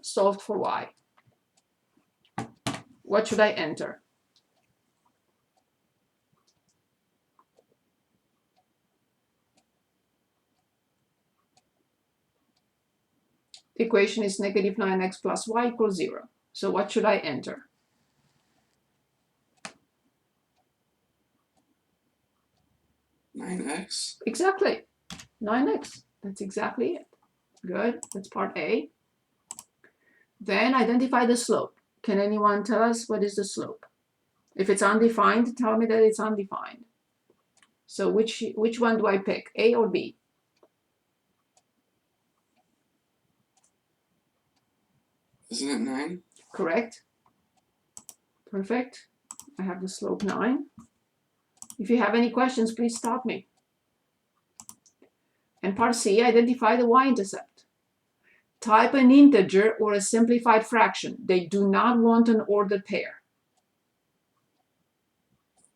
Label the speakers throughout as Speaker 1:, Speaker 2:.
Speaker 1: solved for y. What should I enter? The equation is negative 9x plus y equals 0. So what should I enter?
Speaker 2: (9x).
Speaker 1: Exactly. 9x. That's exactly it. Good. That's part A. Then identify the slope. Can anyone tell us what is the slope? If it's undefined, tell me that it's undefined. So which one do I pick, A or B?
Speaker 2: Isn't it 9?
Speaker 1: Correct. Perfect. I have the slope 9. If you have any questions, please stop me. And part C, identify the y-intercept. Type an integer or a simplified fraction. They do not want an ordered pair.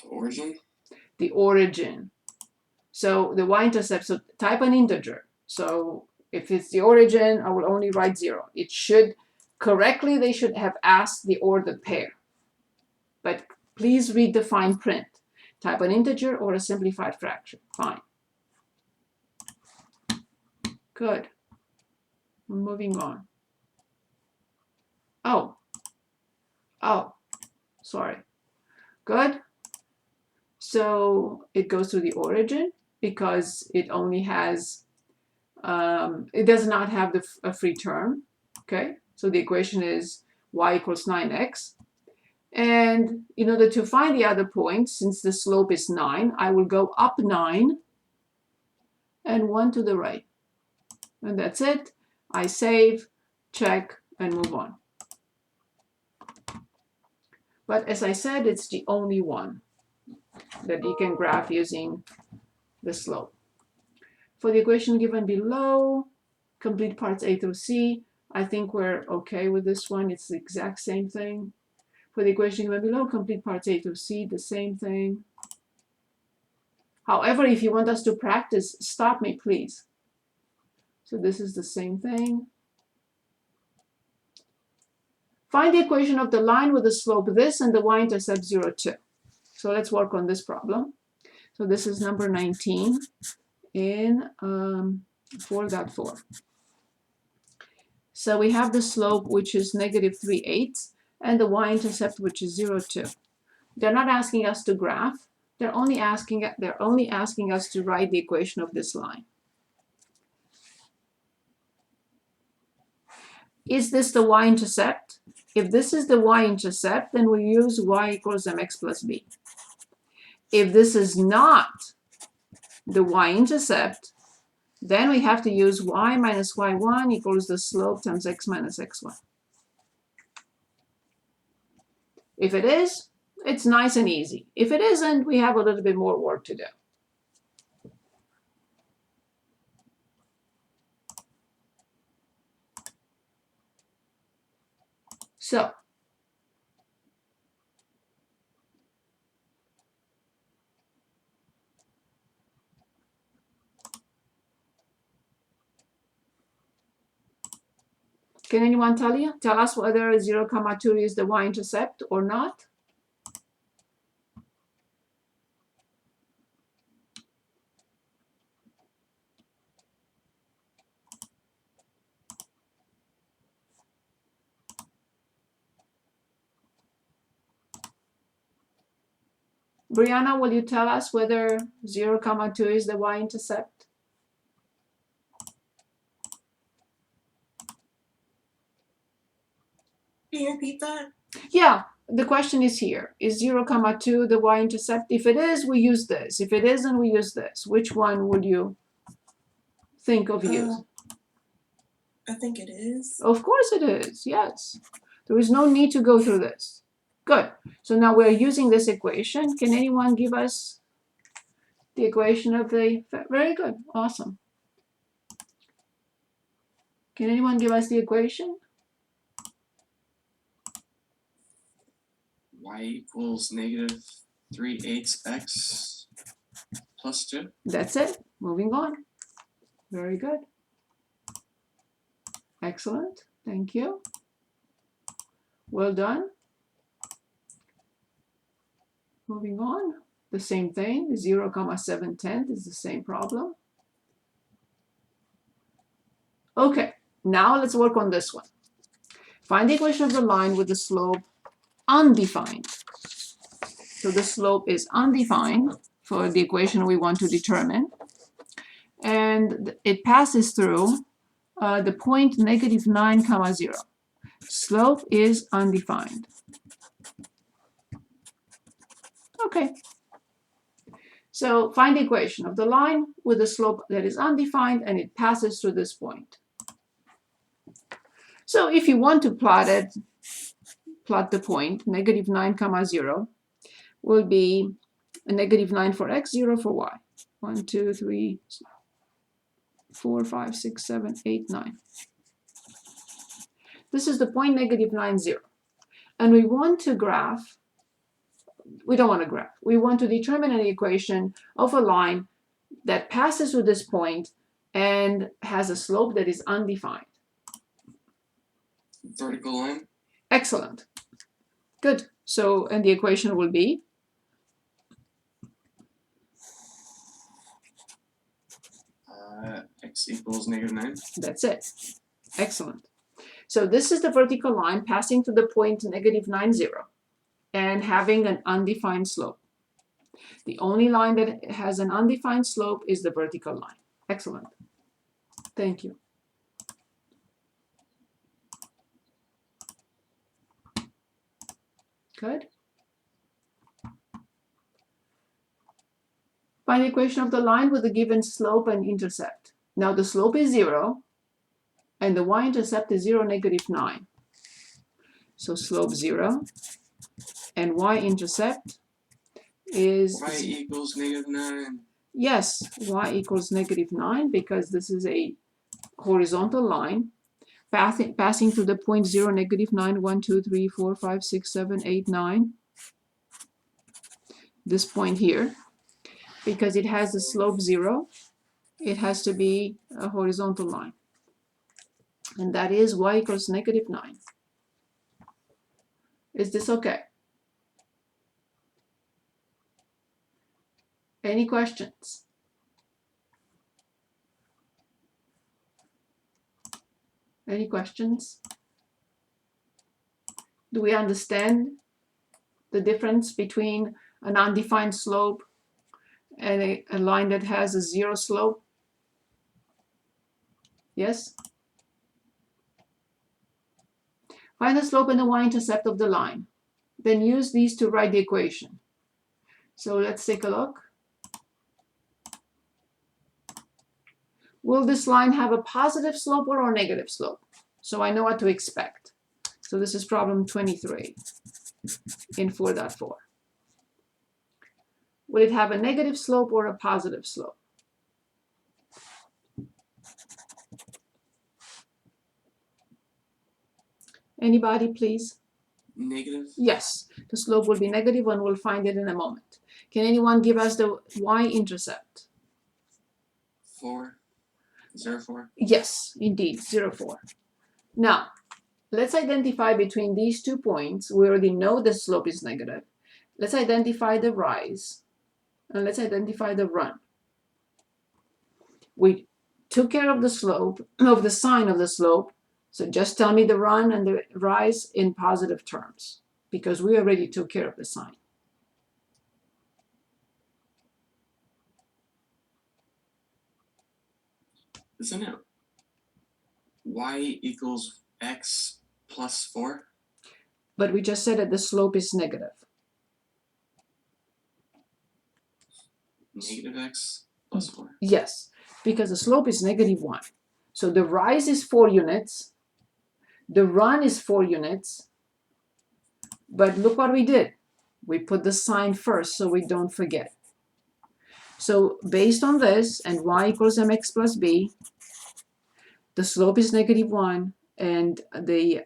Speaker 2: The origin?
Speaker 1: The origin. So the y-intercept, so type an integer. So if it's the origin, I will only write 0. It should, correctly, they should have asked the ordered pair. But please read the fine print. Type an integer or a simplified fraction. Fine. Good. Moving on. Oh, sorry. Good. So it goes to the origin because it only has, it does not have a free term. Okay. So the equation is y equals 9x. And in order to find the other point, since the slope is 9, I will go up 9 and 1 to the right. And that's it. I save, check, and move on. But as I said, it's the only one that you can graph using the slope. For the equation given below, complete parts A through C. I think we're okay with this one. It's the exact same thing. For the equation given below, complete parts A through C, the same thing. However, if you want us to practice, stop me, please. So this is the same thing. Find the equation of the line with the slope this and the y-intercept 0, 2. So let's work on this problem. So this is number 19 in 4.4. So we have the slope, which is negative 3/8, and the y-intercept, which is 0, 2. They're not asking us to graph. They're only asking us to write the equation of this line. Is this the y-intercept? If this is the y-intercept, then we use y equals mx plus b. If this is not the y-intercept, then we have to use y minus y1 equals the slope times x minus x1. If it is, it's nice and easy. If it isn't, we have a little bit more work to do. So, can anyone tell us whether 0, 2 is the y-intercept or not? Brianna, will you tell us whether 0, 2 is the y-intercept?
Speaker 3: Can you repeat that?
Speaker 1: Yeah, the question is here. Is 0, 2 the y-intercept? If it is, we use this. If it isn't, we use this. Which one would you think of using?
Speaker 3: I think it is.
Speaker 1: Of course it is, yes. There is no need to go through this. Good. So now we're using this equation. Can anyone give us the equation of the... Very good. Awesome. Can anyone give us the equation?
Speaker 2: Y equals negative 3/8x plus 2.
Speaker 1: That's it. Moving on. Very good. Excellent. Thank you. Well done. Moving on. The same thing, 0, 7/10 is the same problem. Okay, now let's work on this one. Find the equation of the line with the slope undefined. So the slope is undefined for the equation we want to determine. And it passes through the point -9, 0. Slope is undefined. Okay. So find the equation of the line with a slope that is undefined and it passes through this point. So if you want to plot it, plot the point, -9, 0 will be a -9 for x, 0 for y. 1, 2, 3, 4, 5, 6, 7, 8, 9. This is the point -9, 0. And we want to graph, we don't want to graph, we want to determine an equation of a line that passes through this point and has a slope that is undefined.
Speaker 2: Vertical line.
Speaker 1: Excellent. Good. So, and the equation will be
Speaker 2: X equals -9.
Speaker 1: that's it. Excellent. So this is the vertical line passing through the point -9, 0 and having an undefined slope. The only line that has an undefined slope is the vertical line. Excellent. Thank you. Good. Find the equation of the line with the given slope and intercept. Now the slope is 0 and the y-intercept is 0, -9. So slope 0 and y-intercept is
Speaker 2: Y equals -9.
Speaker 1: yes, y equals -9 because this is a horizontal line passing through the point 0, -9, 1, 2, 3, 4, 5, 6, 7, 8, 9. This point here, because it has the slope 0, it has to be a horizontal line. And that is y equals -9. Is this okay? Any questions? Any questions? Do we understand the difference between an undefined slope and a line that has a 0 slope? Yes? Find the slope and the y-intercept of the line. Then use these to write the equation. So let's take a look. Will this line have a positive slope or a negative slope? So I know what to expect. So this is problem 23 in 4.4. Will it have a negative slope or a positive slope? Anybody, please?
Speaker 2: Negative.
Speaker 1: Yes, the slope will be negative and we'll find it in a moment. Can anyone give us the y-intercept?
Speaker 2: 4. 0, 4.
Speaker 1: Yes, indeed, 0, 4. Now, let's identify between these 2 points. We already know the slope is negative. Let's identify the rise and let's identify the run. We took care of the slope, of the sign of the slope. So just tell me the run and the rise in positive terms because we already took care of the sign.
Speaker 2: Isn't it y equals x plus 4?
Speaker 1: But we just said that the slope is negative.
Speaker 2: Negative x plus 4.
Speaker 1: Yes, because the slope is -1. So the rise is 4 units. The run is 4 units. But look what we did. We put the sign first so we don't forget. So based on this and y equals mx plus b, the slope is -1 and the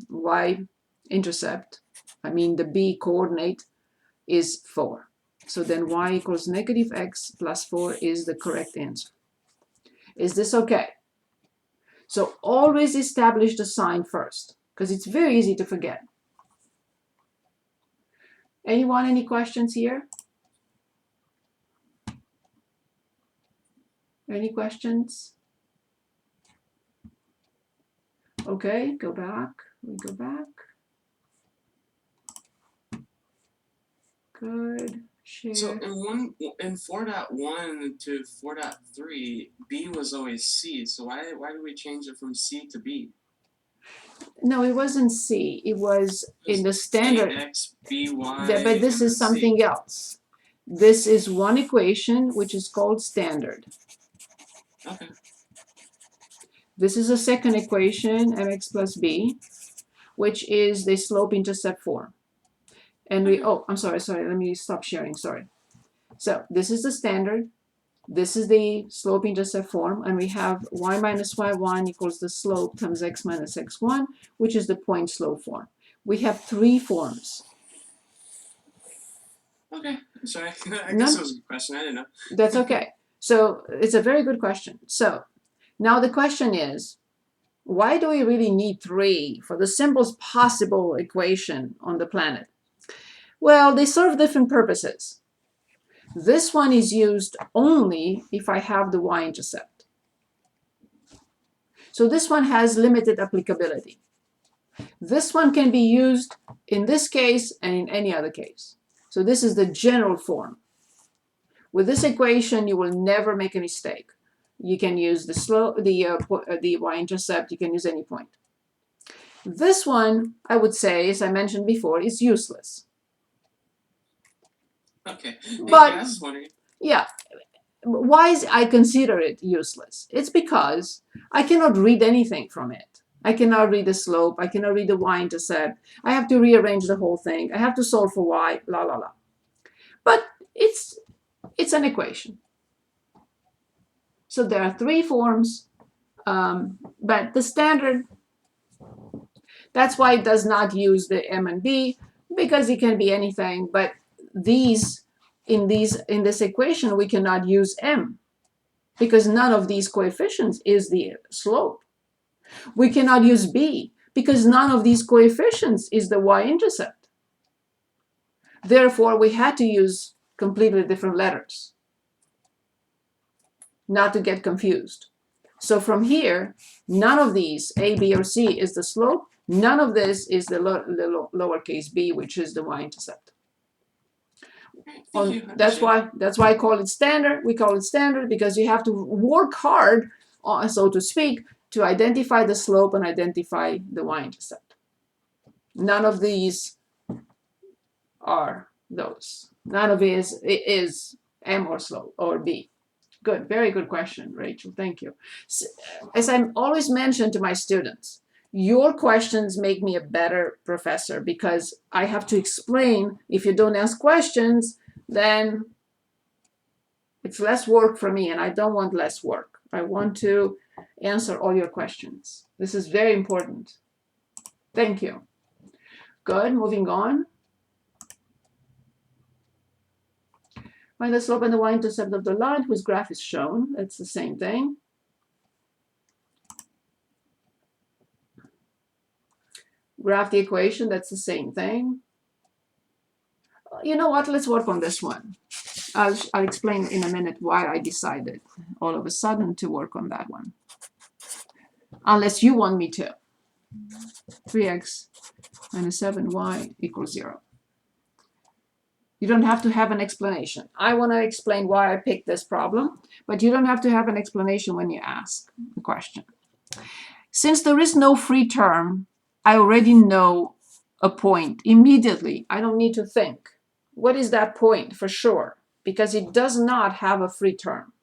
Speaker 1: y-intercept, I mean the b coordinate, is 4. So then y equals -x plus 4 is the correct answer. Is this okay? So always establish the sign first because it's very easy to forget. Anyone, any questions here? Any questions? Okay, go back. We go back. Good. Share.
Speaker 2: So in 4.1 to 4.3, B was always C. So why did we change it from C to B?
Speaker 1: No, it wasn't C. It was in the standard.
Speaker 2: AX, BY,
Speaker 1: But this
Speaker 2: and
Speaker 1: is
Speaker 2: C.
Speaker 1: something else. This is one equation which is called standard.
Speaker 2: Okay.
Speaker 1: This is a second equation, mx plus b, which is the slope-intercept form. And we, oh, I'm sorry, let me stop sharing, sorry. So this is the standard, this is the slope-intercept form, and we have y minus y1 equals the slope times x minus x1, which is the point slope form. We have three forms.
Speaker 2: Okay, sorry. I
Speaker 1: No.
Speaker 2: guess it was a good question. I didn't know.
Speaker 1: That's okay. So it's a very good question. So now the question is, why do we really need three for the simplest possible equation on the planet? Well, they serve different purposes. This one is used only if I have the y-intercept. So this one has limited applicability. This one can be used in this case and in any other case. So this is the general form. With this equation, you will never make a mistake. You can use the slope, the y-intercept. You can use any point. This one, I would say, as I mentioned before, is useless.
Speaker 2: Okay.
Speaker 1: But
Speaker 2: I was just wondering.
Speaker 1: yeah, why is I consider it useless? It's because I cannot read anything from it. I cannot read the slope. I cannot read the y-intercept. I have to rearrange the whole thing. I have to solve for y, la la la. But it's an equation. So there are three forms, but the standard, that's why it does not use the m and b, because it can be anything. But in this equation, we cannot use m, because none of these coefficients is the slope. We cannot use b, because none of these coefficients is the y-intercept. Therefore, we had to use completely different letters, not to get confused. So from here, none of these, a, b, or c, is the slope. None of this is the lowercase b, which is the y-intercept.
Speaker 2: Thank you.
Speaker 1: That's why I call it standard. We call it standard because you have to work hard, so to speak, to identify the slope and identify the y-intercept. None of these are those. None of it is m or slope or b. Good, very good question, Rachel. Thank you. So, as I always mention to my students, your questions make me a better professor because I have to explain. If you don't ask questions, then it's less work for me, and I don't want less work. I want to answer all your questions. This is very important. Thank you. Good, moving on. Find the slope and the y-intercept of the line whose graph is shown. It's the same thing. Graph the equation, that's the same thing. You know what, let's work on this one. I'll explain in a minute why I decided all of a sudden to work on that one. Unless you want me to. 3x minus 7y equals 0. You don't have to have an explanation. I want to explain why I picked this problem, but you don't have to have an explanation when you ask the question. Since there is no free term, I already know a point immediately. I don't need to think. What is that point for sure? Because it does not have a free term.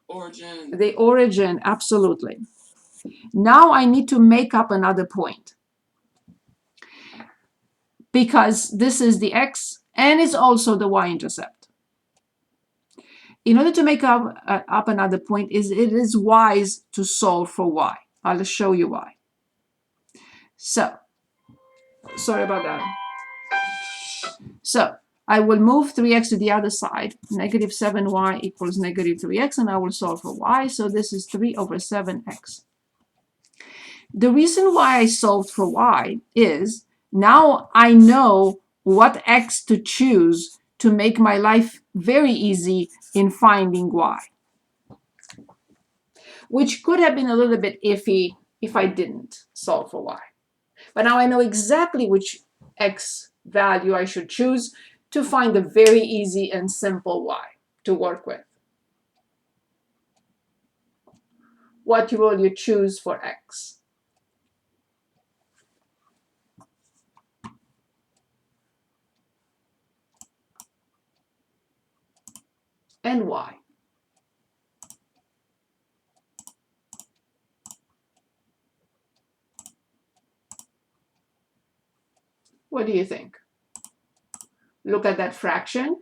Speaker 2: Origin.
Speaker 1: The origin, absolutely. Now I need to make up another point. Because this is the x and it's also the y-intercept. In order to make up another point, it is wise to solve for y. I'll show you why. So, sorry about that. So, I will move 3x to the other side. Negative 7y equals negative 3x, and I will solve for y. So this is 3 over 7x. The reason why I solved for y is Now I know what x to choose to make my life very easy in finding y, which could have been a little bit iffy if I didn't solve for y. But now I know exactly which x value I should choose to find a very easy and simple y to work with. What will you choose for x? And y? What do you think? Look at that fraction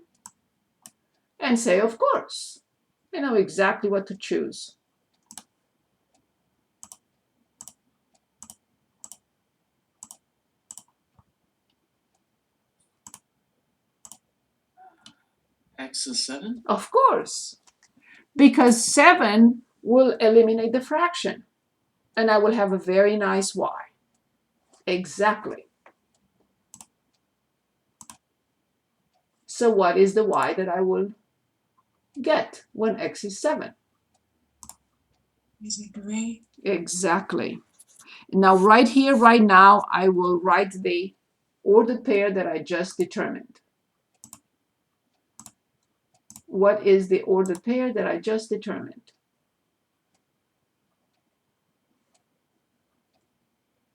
Speaker 1: and say, of course, I know exactly what to choose.
Speaker 2: X is 7?
Speaker 1: Of course, because 7 will eliminate the fraction, and I will have a very nice y. Exactly. So what is the y that I will get when x is 7?
Speaker 3: Is it 3?
Speaker 1: Exactly. Now, right here, right now, I will write the ordered pair that I just determined. What is the ordered pair that I just determined?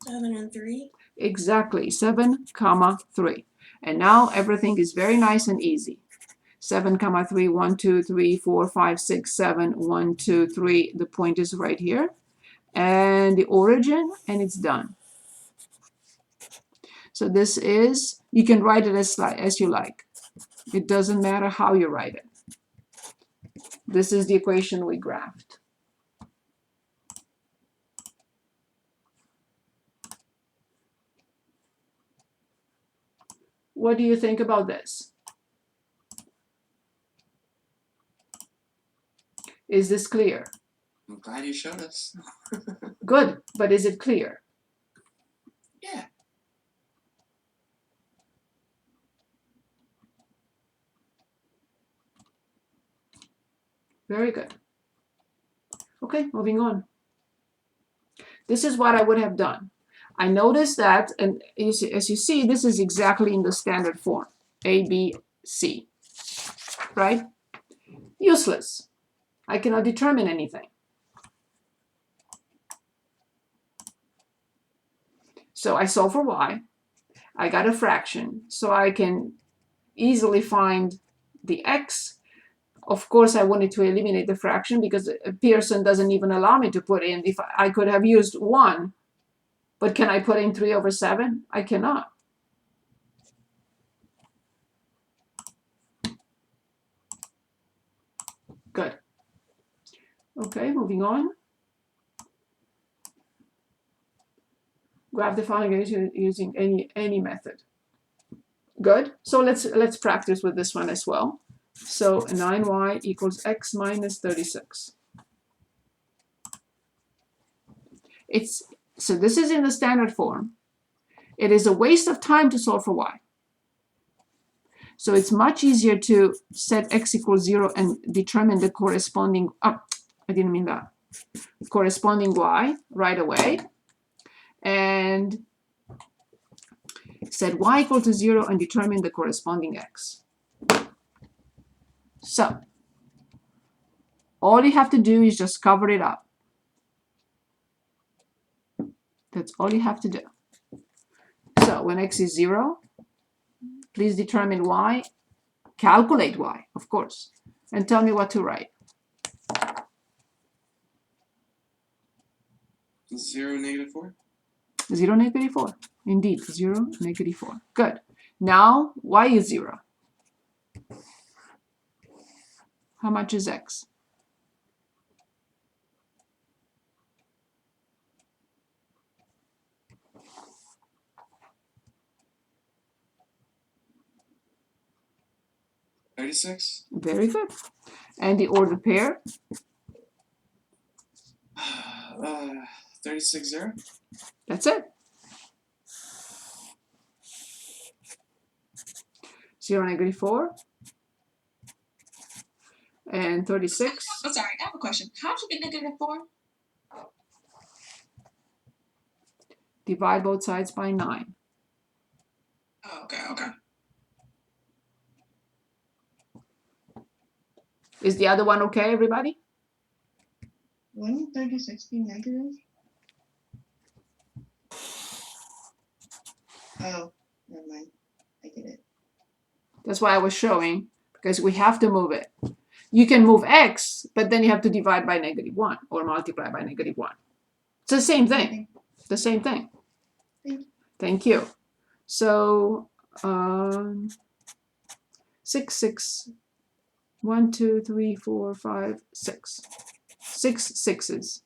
Speaker 3: 7 and 3?
Speaker 1: Exactly, 7, 3. And now everything is very nice and easy. 7, 3, 1, 2, 3, 4, 5, 6, 7, 1, 2, 3. The point is right here. And the origin, and it's done. So this is, you can write it as you like. It doesn't matter how you write it. This is the equation we graphed. What do you think about this? Is this clear?
Speaker 2: I'm glad you showed us.
Speaker 1: Good, but is it clear?
Speaker 2: Yeah.
Speaker 1: Very good. Okay, moving on. This is what I would have done. I noticed that, and as you see, this is exactly in the standard form, A, B, C, right? Useless. I cannot determine anything. So I solve for y. I got a fraction, so I can easily find the x. Of course, I wanted to eliminate the fraction because Pearson doesn't even allow me to put in. If I could have used 1, but can I put in 3/7? I cannot. Good. Okay, moving on. Graph the following using any method. Good. So let's practice with this one as well. So 9y equals x minus 36. So this is in the standard form. It is a waste of time to solve for y. So it's much easier to set x equals 0 and determine the corresponding, I didn't mean that, corresponding y right away. And set y equal to 0 and determine the corresponding x. So all you have to do is just cover it up. That's all you have to do. So when x is 0, please determine y, calculate y, of course, and tell me what to write.
Speaker 2: 0, -4?
Speaker 1: 0, -4. Indeed, 0, -4. Good. Now, y is 0. How much is x?
Speaker 2: $36?
Speaker 1: Very good. And the ordered pair?
Speaker 2: 36, 0?
Speaker 1: That's it. 0, negative 4, and 36.
Speaker 3: I'm sorry, I have a question. How did you get negative 4?
Speaker 1: Divide both sides by 9.
Speaker 3: Oh, okay.
Speaker 1: Is the other one okay, everybody?
Speaker 3: Wouldn't 36 be negative? Oh, never mind. I get it.
Speaker 1: That's why I was showing, because we have to move it. You can move x, but then you have to divide by negative 1 or multiply by negative 1. It's the same thing. The same thing. Thank you. So 6, 6, 1, 2, 3, 4, 5, 6. 6 sixes.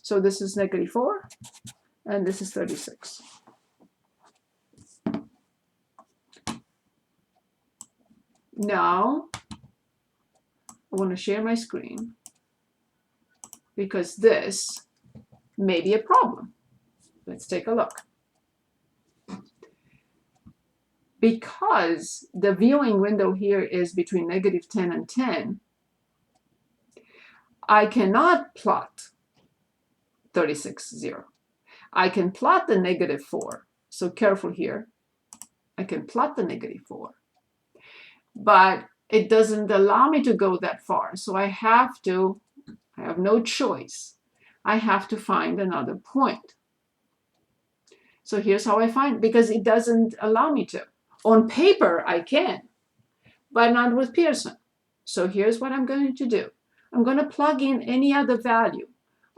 Speaker 1: So this is negative 4, and this is 36. Now, I want to share my screen because this may be a problem. Let's take a look. Because the viewing window here is between negative 10 and 10, I cannot plot 36, 0. I can plot the negative 4. So careful here. I can plot the negative 4. But it doesn't allow me to go that far. So I have no choice. I have to find another point. So here's how I find, because it doesn't allow me to. On paper, I can, but not with Pearson. So here's what I'm going to do. I'm going to plug in any other value,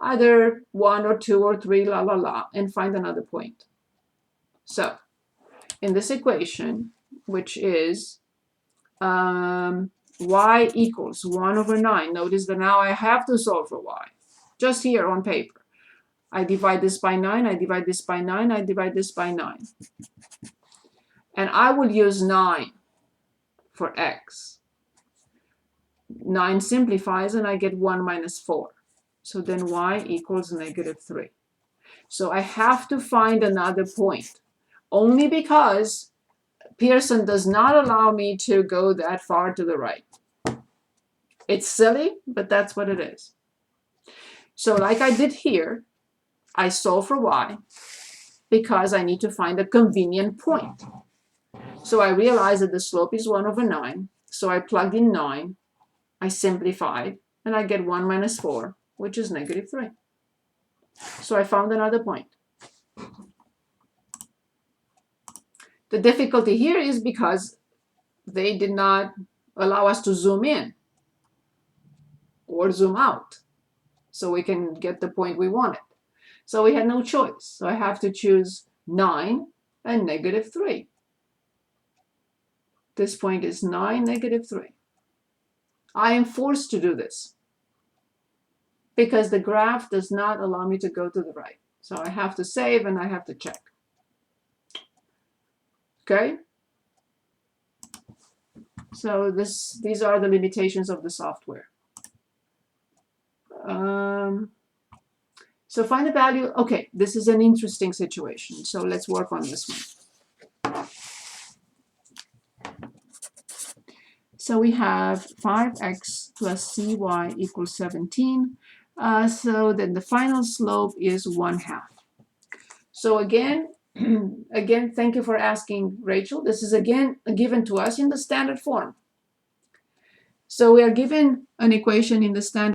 Speaker 1: either 1 or 2 or 3, la, la, la, and find another point. So in this equation, which is y equals 1 over 9. Notice that now I have to solve for y, just here on paper. I divide this by 9, I divide this by 9, I divide this by 9. And I will use 9 for x. 9 simplifies, and I get 1 minus 4. So then y equals negative 3. So I have to find another point, only because Pearson does not allow me to go that far to the right. It's silly, but that's what it is. So like I did here, I solve for y because I need to find a convenient point. So I realize that the slope is 1 over 9. So I plug in 9, I simplify, and I get 1 minus 4, which is negative 3. So I found another point. The difficulty here is because they did not allow us to zoom in or zoom out so we can get the point we wanted. So we had no choice. So I have to choose 9 and negative 3. This point is 9, negative 3. I am forced to do this because the graph does not allow me to go to the right. So I have to save and I have to check. Okay? So these are the limitations of the software. So find the value. Okay, this is an interesting situation. So let's work on this one. So we have 5x plus cy equals 17. So then the final slope is 1/2. So again, thank you for asking, Rachel. This is again given to us in the standard form. So we are given an equation in the standard